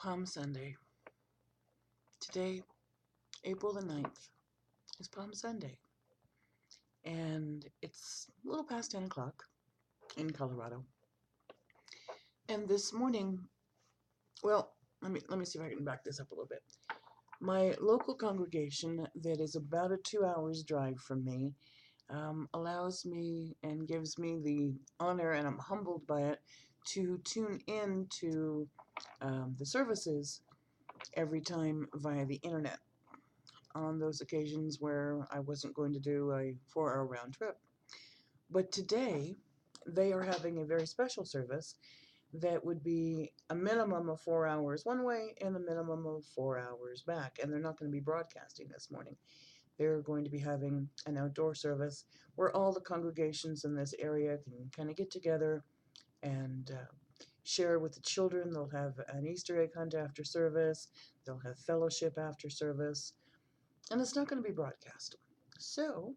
Palm Sunday. Today, April the 9th, is Palm Sunday. And it's a little past 10 o'clock in Colorado. And this morning, well, let me see if I can back this up a little bit. My local congregation, that is about a 2 hours drive from me, allows me and gives me the honor, and I'm humbled by it, to tune in to the services every time via the internet on those occasions where I wasn't going to do a 4-hour round trip. But today, they are having a very special service that would be a minimum of 4 hours one way and a minimum of 4 hours back. And they're not going to be broadcasting this morning. They're going to be having an outdoor service where all the congregations in this area can kind of get together and share with the children. They'll have an Easter egg hunt after service. They'll have fellowship after service. And it's not going to be broadcast. So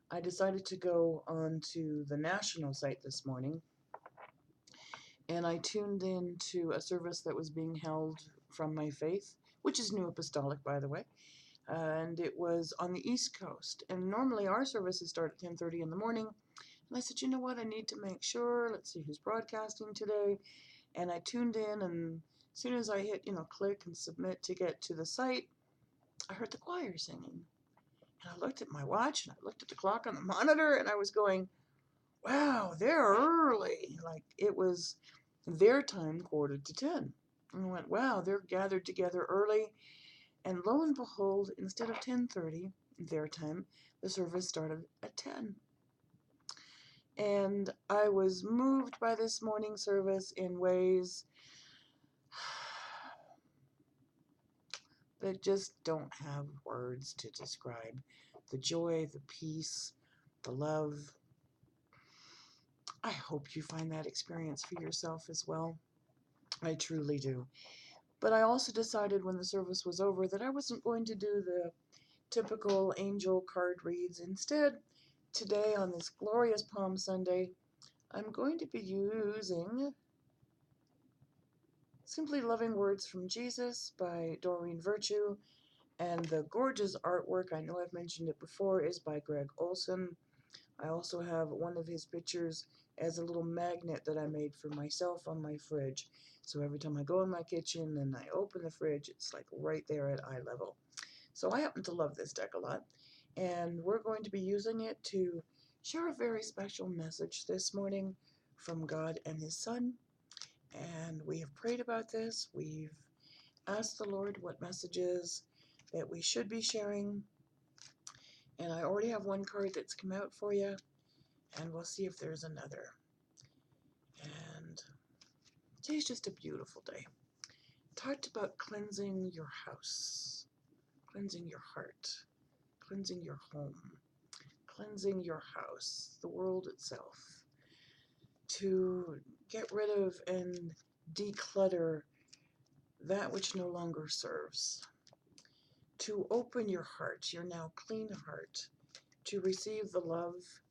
I decided to go onto the national site this morning, and I tuned in to a service that was being held from my faith, which is New Apostolic, by the way, and it was on the East Coast. And normally our services start at 10:30 in the morning. And I said, you know what, I need to make sure. Let's see who's broadcasting today. And I tuned in, and as soon as I hit, click and submit to get to the site, I heard the choir singing. And I looked at my watch, and I looked at the clock on the monitor, and I was going, wow, they're early. Like, it was their time, 9:45. And I went, wow, they're gathered together early. And lo and behold, instead of 10:30 their time, the service started at 10. And I was moved by this morning service in ways that just don't have words to describe. The joy, the peace, the love. I hope you find that experience for yourself as well. I truly do. But I also decided when the service was over that I wasn't going to do the typical angel card reads. Instead, today on this glorious Palm Sunday, I'm going to be using Simply Loving Words from Jesus by Doreen Virtue. And the gorgeous artwork, I know I've mentioned it before, is by Greg Olson. I also have one of his pictures as a little magnet that I made for myself on my fridge. So every time I go in my kitchen and I open the fridge, it's like right there at eye level. So I happen to love this deck a lot. And we're going to be using it to share a very special message this morning from God and His Son. And we have prayed about this. We've asked the Lord what messages that we should be sharing. And I already have one card that's come out for you. And we'll see if there's another. And today's just a beautiful day. Talked about cleansing your house, cleansing your heart, cleansing your home, cleansing your house, the world itself, to get rid of and declutter that which no longer serves, to open your heart, your now clean heart, to receive the love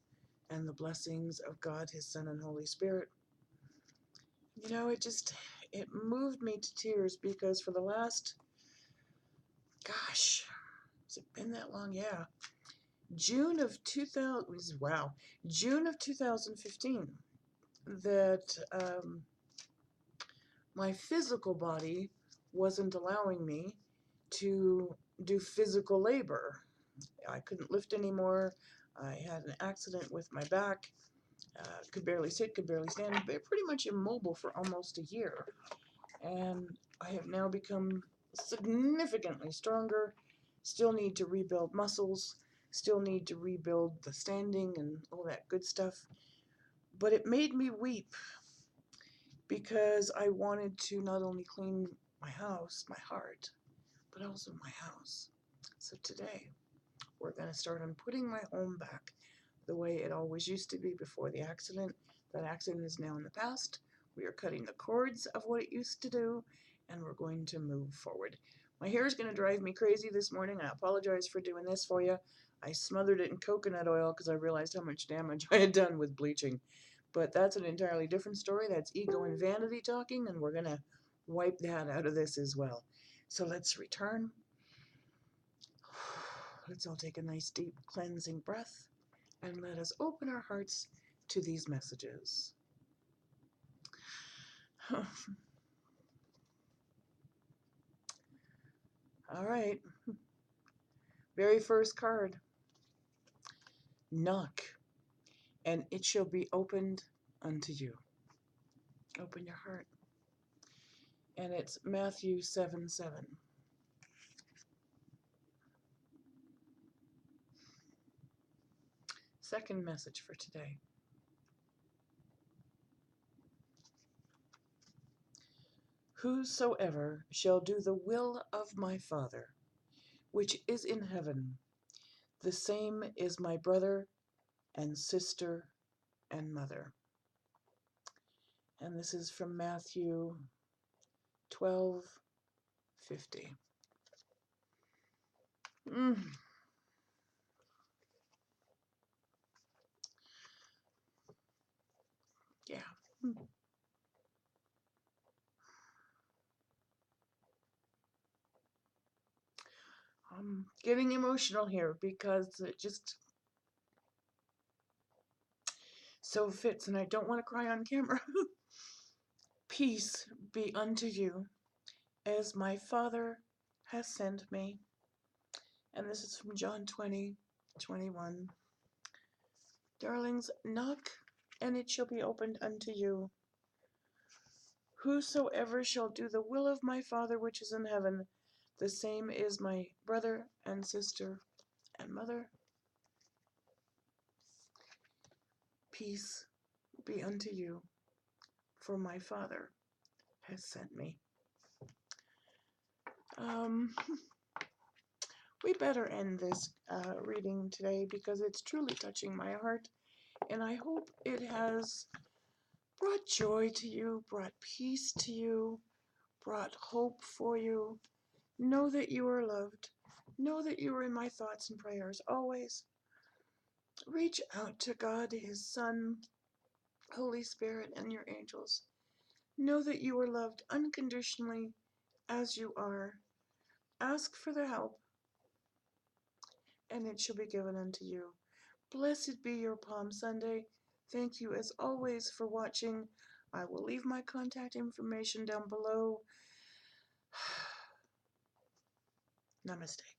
and the blessings of God, His Son, and Holy Spirit. It moved me to tears because for the last, gosh, has it been that long? Yeah. June of 2015, that my physical body wasn't allowing me to do physical labor. I couldn't lift anymore. I had an accident with my back. Could barely sit, could barely stand, but pretty much immobile for almost a year. And I have now become significantly stronger. Still need to rebuild muscles, still need to rebuild the standing and all that good stuff. But it made me weep because I wanted to not only clean my house, my heart, but also my house. So today, we're going to start on putting my home back the way it always used to be before the accident. That accident is now in the past. We are cutting the cords of what it used to do, and we're going to move forward. My hair is going to drive me crazy this morning. I apologize for doing this for you. I smothered it in coconut oil because I realized how much damage I had done with bleaching. But that's an entirely different story. That's ego and vanity talking, and we're going to wipe that out of this as well. So let's return. Let's all take a nice deep cleansing breath and let us open our hearts to these messages. All right. Very first card. Knock, and it shall be opened unto you. Open your heart. And it's Matthew 7:7. Second message for today. Whosoever shall do the will of my Father, which is in heaven, the same is my brother and sister and mother. And this is from Matthew 12:50. Yeah. I'm getting emotional here because it just so fits, and I don't want to cry on camera. Peace be unto you, as my Father has sent me. And this is from John 20:21. Darlings, knock, and it shall be opened unto you. Whosoever shall do the will of my Father which is in heaven, the same is my brother and sister and mother. Peace be unto you, for my Father has sent me. We better end this reading today because it's truly touching my heart, and I hope it has brought joy to you, brought peace to you, brought hope for you. Know that you are loved. Know that you are in my thoughts and prayers always. Reach out to God, His Son, Holy Spirit, and your angels. Know that you are loved unconditionally as you are. Ask for the help, and it shall be given unto you. Blessed be your Palm Sunday. Thank you as always for watching. I will leave my contact information down below. Namaste.